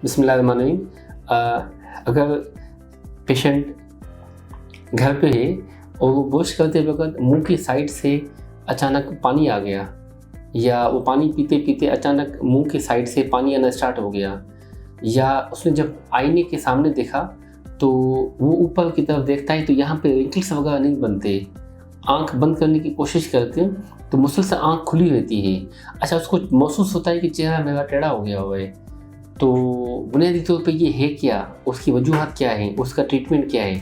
बिस्मिल्लाहिर्रहमानिर्रहीम। अगर पेशेंट घर पे है और वो ब्रश करते वक्त मुंह की साइड से अचानक पानी आ गया, या वो पानी पीते पीते अचानक मुंह की साइड से पानी आना स्टार्ट हो गया, या उसने जब आईने के सामने देखा तो वो ऊपर की तरफ देखता है तो यहाँ पे रिंकल्स वगैरह नहीं बनते, आंख बंद करने की कोशिश करते हैं तो मुसलसल आंख खुली रहती है। अच्छा, उसको महसूस होता है कि चेहरा मेरा टेढ़ा हो गया हुआ है। तो बुनियादी तौर पे ये है क्या, उसकी वजूहत क्या है, उसका ट्रीटमेंट क्या है,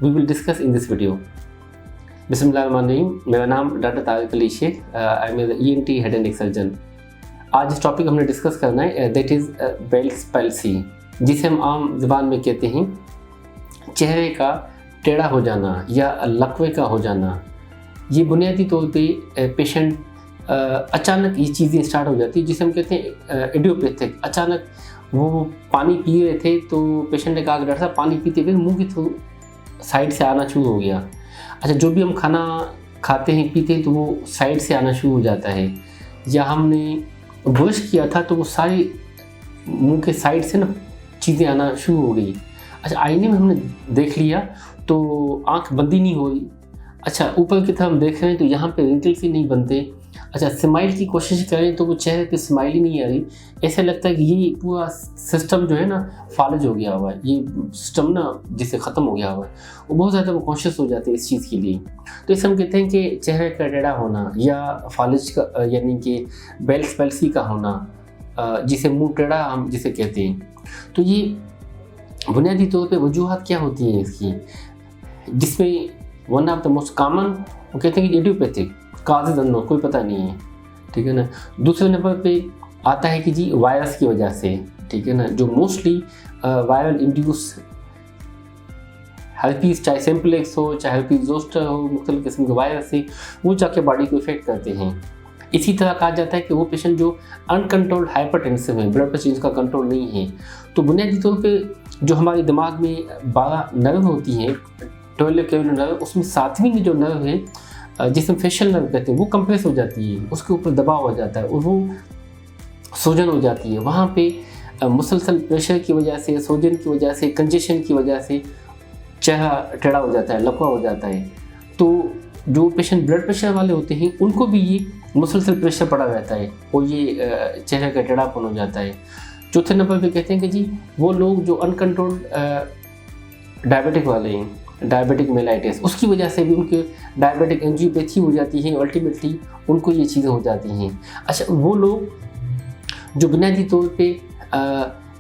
we will discuss in this video. बिस्मिल्लाहिर्रहमानिर्रहीम। मेरा नाम doctor Tariq Ali Shaikh, I am ENT head and neck surgeon. आज इस टॉपिक हमने डिस्कस करना है, दैट इज़ बेल्स पैल्सी, जिसे हम आम ज़बान में कहते हैं चेहरे का टेढ़ा हो जाना या लकवे का हो जाना। ये बुनियादी तौर पे पेशेंट अचानक ये चीज़ें स्टार्ट हो जाती है, जिसे हम कहते हैं इडियोपैथिक। अचानक वो पानी पी रहे थे तो पेशेंट ने कहा कि डॉक्टर साहब पानी पीते हुए मुंह की थ्रू साइड से आना शुरू हो गया। अच्छा, जो भी हम खाना खाते हैं पीते हैं तो वो साइड से आना शुरू हो जाता है, या हमने ब्रश किया था तो वो सारी मुंह के साइड से ना चीज़ें आना शुरू हो गई। अच्छा, आईने में हमने देख लिया तो आंख बंद ही नहीं हो रही। अच्छा, ऊपर की तरफ हम देख रहे हैं तो यहाँ पे रिंकल्स ही नहीं बनते। अच्छा, स्माइल की कोशिश करें तो वो चेहरे पे स्माइल ही नहीं आ रही। ऐसा लगता है कि ये पूरा सिस्टम जो है ना फालज हो गया हुआ है, ये सिस्टम ना जिससे ख़त्म हो गया हुआ है। वो बहुत ज़्यादा वो कॉन्शियस हो जाते हैं इस चीज़ के लिए। तो इसे हम कहते हैं कि चेहरे का टेढ़ा होना या फालज का, यानी कि बेल्स पैल्सी का होना, जिसे मुँह टेढ़ा हम जिसे कहते हैं। तो ये बुनियादी तौर पर वजूहत क्या होती हैं इसकी, जिसमें one of the most common वो कहते हैं कि इडियोपैथिक काजेज अननोन, कोई पता नहीं है, ठीक है ना। दूसरे नंबर पे आता है कि जी वायरस की वजह से, ठीक है ना, जो मोस्टली वायरल इंड्यूस हेल्पीज, चाहे सिंपलेक्स हो चाहे हेल्पीज जोस्टर हो, मुख्तलिफ किस्म के वायरस है, वो जाके बॉडी को इफेक्ट करते हैं। इसी तरह कहा जाता है कि वो पेशेंट जो अनकंट्रोल्ड हाइपरटेंसिव है, ब्लड प्रेशर जिसका कंट्रोल नहीं है, तो बुनियादी तौर पर जो हमारे दिमाग में 12 नर्व होती हैं, 12 केवल नर्व, उसमें 7वीं जो नर्व है जिसे फेशियल नर्व कहते हैं, वो कंप्रेस हो जाती है, उसके ऊपर दबाव हो जाता है और वो सूजन हो जाती है। वहाँ पे मुसलसल प्रेशर की वजह से, सूजन की वजह से, कंजेशन की वजह से चेहरा टेढ़ा हो जाता है, लकवा हो जाता है। तो जो पेशेंट ब्लड प्रेशर वाले होते हैं उनको भी ये मुसलसल प्रेशर पड़ा रहता है और ये चेहरे का टेढ़ापन हो जाता है। चौथे नंबर पे कहते हैं कि जी वो लोग जो अनकंट्रोल्ड डायबिटिक वाले हैं, डायबिटिक मेलाइटिस, उसकी वजह से भी उनके डायबिटिक एंजियोपैथी हो जाती है, अल्टीमेटली उनको ये चीज़ें हो जाती हैं। अच्छा, वो लोग जो बुनियादी तौर पे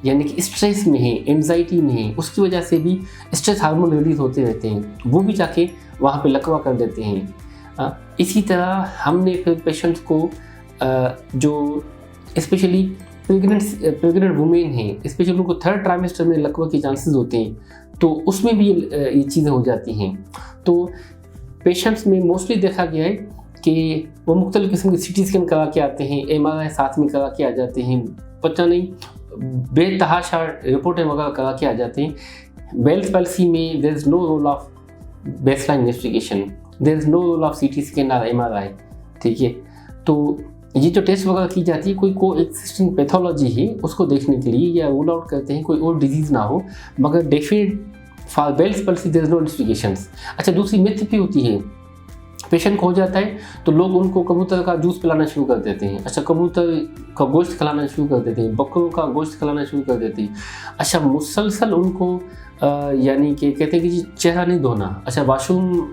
यानी कि स्ट्रेस में है, एंजाइटी में है, उसकी वजह से भी स्ट्रेस हार्मोन रिलीज होते रहते हैं, वो भी जाके वहाँ पे लकवा कर देते हैं। इसी तरह हमने फिर पेशेंट्स को जो स्पेशली प्रेग्नेंट वुमेन हैं, स्पेशली उनको 3rd ट्राइमेस्टर में लकवा के चांसेस होते हैं, तो उसमें भी ये चीज़ें हो जाती हैं। तो पेशेंट्स में मोस्टली देखा गया है कि वो मुख्तलिफ किस्म की CT स्कैन करा के आते हैं, MRI साथ में करा के आ जाते हैं, पता नहीं बेतहाशा रिपोर्टें वगैरह करा के आ जाते हैं। बेल्स पैल्सी में there is no role of baseline investigation, there is no role of CT scan और MRI, ठीक है। तो ये जो टेस्ट वगैरह की जाती है, कोई को एक्सिस्टिंग पैथोलॉजी है उसको देखने के लिए, या रूल आउट करते हैं कोई और डिजीज़ ना हो, मगर definite for Bell's palsy there is no investigations. अच्छा, दूसरी मिथ भी होती है, पेशेंट को हो जाता है तो लोग उनको कबूतर का जूस पिलाना शुरू कर देते हैं। अच्छा, कबूतर का गोश्त खिलाना शुरू कर देते हैं, बकरों का गोश्त खिलाना शुरू कर देते हैं। अच्छा, मुसलसल उनको यानी कि कहते हैं कि चेहरा नहीं धोना, अच्छा वॉशरूम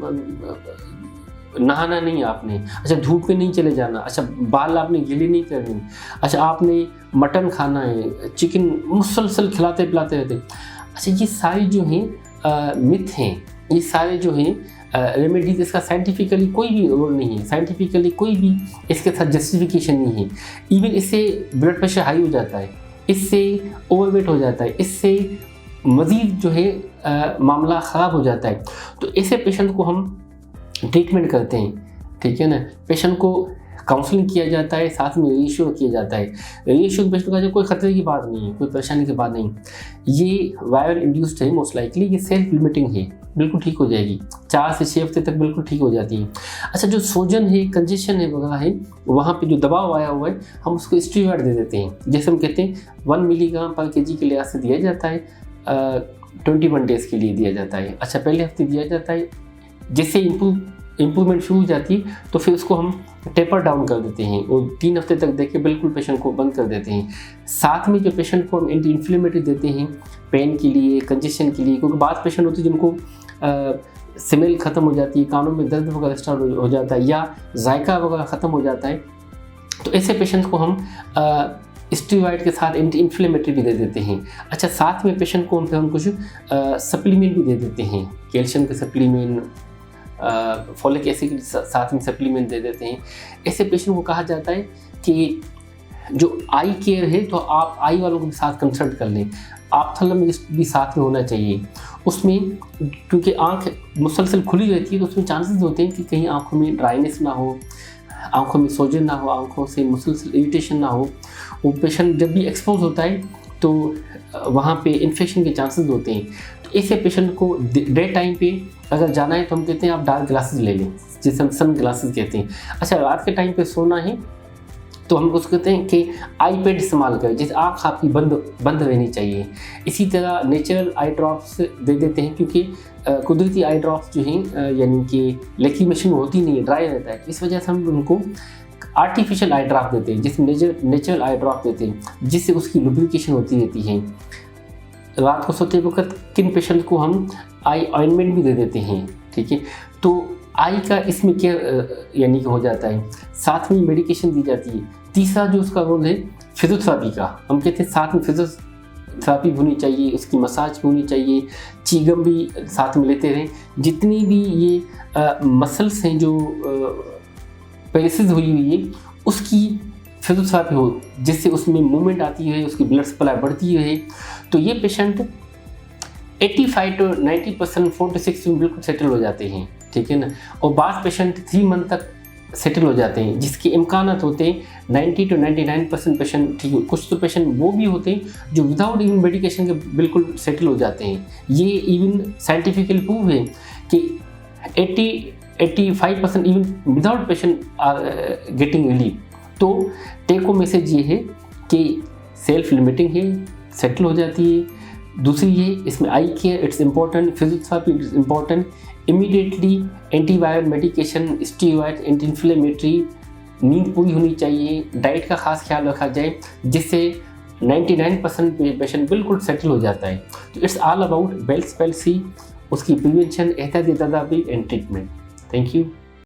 नहाना नहीं आपने, अच्छा धूप में नहीं चले जाना, अच्छा बाल आपने गीले नहीं करने, अच्छा आपने मटन खाना है, चिकन मुसलसल खिलाते पिलाते रहते। अच्छा, ये सारी जो हैं मिथ हैं, ये सारे जो हैं रेमेडीज, इसका साइंटिफिकली कोई भी रोल नहीं है, साइंटिफिकली कोई भी इसके साथ जस्टिफिकेशन नहीं है। इवन इससे ब्लड प्रेशर हाई हो जाता है, इससे ओवरवेट हो जाता है, इससे मज़ीद जो है मामला ख़राब हो जाता है। तो ऐसे पेशेंट को हम ट्रीटमेंट करते हैं, ठीक है ना। पेशेंट को काउंसलिंग किया जाता है, साथ में रीएश्योर किया जाता है। रीएश्योर पेशेंट का जो कोई खतरे की बात नहीं है, कोई परेशानी की बात नहीं, ये वायरल इंड्यूस्ड है मोस्ट लाइकली, ये सेल्फ लिमिटिंग है, बिल्कुल ठीक हो जाएगी, 4 से 6 हफ्ते तक बिल्कुल ठीक हो जाती है। अच्छा, जो सोजन है, कंजेशन है वगैरह है, वहाँ पे जो दबाव आया हुआ है, हम उसको स्टीरॉयड दे देते हैं। जैसे हम कहते हैं 1 मिलीग्राम पर केजी के लिहाज से दिया जाता है, 21 डेज़ के लिए दिया जाता है। अच्छा, पहले हफ्ते दिया जाता है, जैसे इम्प्रूवमेंट शुरू हो जाती है तो फिर उसको हम टेपर डाउन कर देते हैं और 3 हफ्ते तक देके बिल्कुल पेशेंट को बंद कर देते हैं। साथ में जो पेशेंट को हम एंटी इन्फ्लेमेटरी देते हैं पेन के लिए, कंजेशन के लिए, क्योंकि बाद पेशेंट होते हैं जिनको स्मेल ख़त्म हो जाती है, कानों में दर्द वगैरह स्टार्ट हो जाता है या जायका वगैरह ख़त्म हो जाता है, तो ऐसे पेशेंट्स को हम स्टीरॉयड के साथ एंटी इन्फ्लेमेटरी भी दे देते हैं। अच्छा, साथ में पेशेंट को हम कुछ सप्लीमेंट भी दे देते हैं, कैल्शियम के सप्लीमेंट, फॉलिक एसिड के साथ में सप्लीमेंट दे देते हैं। ऐसे पेशेंट को कहा जाता है कि जो आई केयर है तो आप आई वालों को भी साथ कंसल्ट कर लें, ऑप्थेल्मिस्ट भी साथ में होना चाहिए। उसमें क्योंकि आँख मुसलसल खुली रहती है तो उसमें चांसेस होते हैं कि कहीं आँखों में ड्राइनेस ना हो, आँखों में सोजन ना हो, आँखों से मुसलसल इरिटेशन ना हो। वो पेशेंट जब भी एक्सपोज होता है तो वहाँ पे इन्फेक्शन के चांसेस होते हैं। तो ऐसे पेशेंट को डे टाइम पे अगर जाना है तो हम कहते हैं आप डार्क ग्लासेस ले लें, जिसे हम सन ग्लासेस कहते हैं। अच्छा, रात के टाइम पे सोना है तो हम उसको कहते हैं कि आई पैड इस्तेमाल करें, जैसे आँख आपकी बंद रहनी चाहिए। इसी तरह नेचुरल आई ड्रॉप्स दे देते हैं, क्योंकि कुदरती आई ड्रॉप्स जो हैं यानी कि लेक्रीमेशन होती नहीं है, ड्राई रहता है, इस वजह से हम उनको आर्टिफिशियल आई ड्रॉप देते हैं, जिसमें नेचुरल आई ड्रॉप देते हैं, जिससे उसकी लुब्रिकेशन होती रहती है। रात को सोते वक्त किन पेशेंट को हम आई ऑइंटमेंट भी दे देते हैं, ठीक है। तो आई का इसमें केयर यानी कि हो जाता है, साथ में मेडिकेशन दी जाती है। तीसरा जो उसका रोल है फिजियोथेरेपी का, हम कहते हैं साथ में फिजियोथेरेपी होनी चाहिए, उसकी मसाज होनी चाहिए, चीगम भी साथ में लेते रहें। जितनी भी ये मसल्स हैं जो पैरालिसिस हुई हुई है उसकी फिजियोथेरेपी हो, जिससे उसमें मूवमेंट आती है, उसकी ब्लड सप्लाई बढ़ती है। तो ये पेशेंट 85 to 90% 4 to 6 में बिल्कुल सेटल हो जाते हैं, ठीक है ना। और बाद पेशेंट 3 मंथ तक सेटल हो जाते हैं, जिसके इम्कानात होते हैं 90 to 99% पेशेंट ठीक है। कुछ तो पेशेंट वो भी होते हैं जो विदाउट इवन मेडिकेशन के बिल्कुल सेटल हो जाते हैं। ये इवन साइंटिफिकली प्रूव है कि 80-85% even without patient are getting relief. तो टेक होम मैसेज ये है कि सेल्फ लिमिटिंग है, सेटल हो जाती है। दूसरी ये, इसमें eye care it's important, physiotherapy it's important, immediately antiviral medication, steroid, anti inflammatory, नींद पूरी होनी चाहिए, डाइट का खास ख्याल रखा जाए, जिससे 99% पेशेंट बिल्कुल सेटल हो जाता है। तो it's all about Bell's palsy, उसकी प्रिवेंशन, एहतियाती तदाबीर एंड ट्रीटमेंट। Thank you.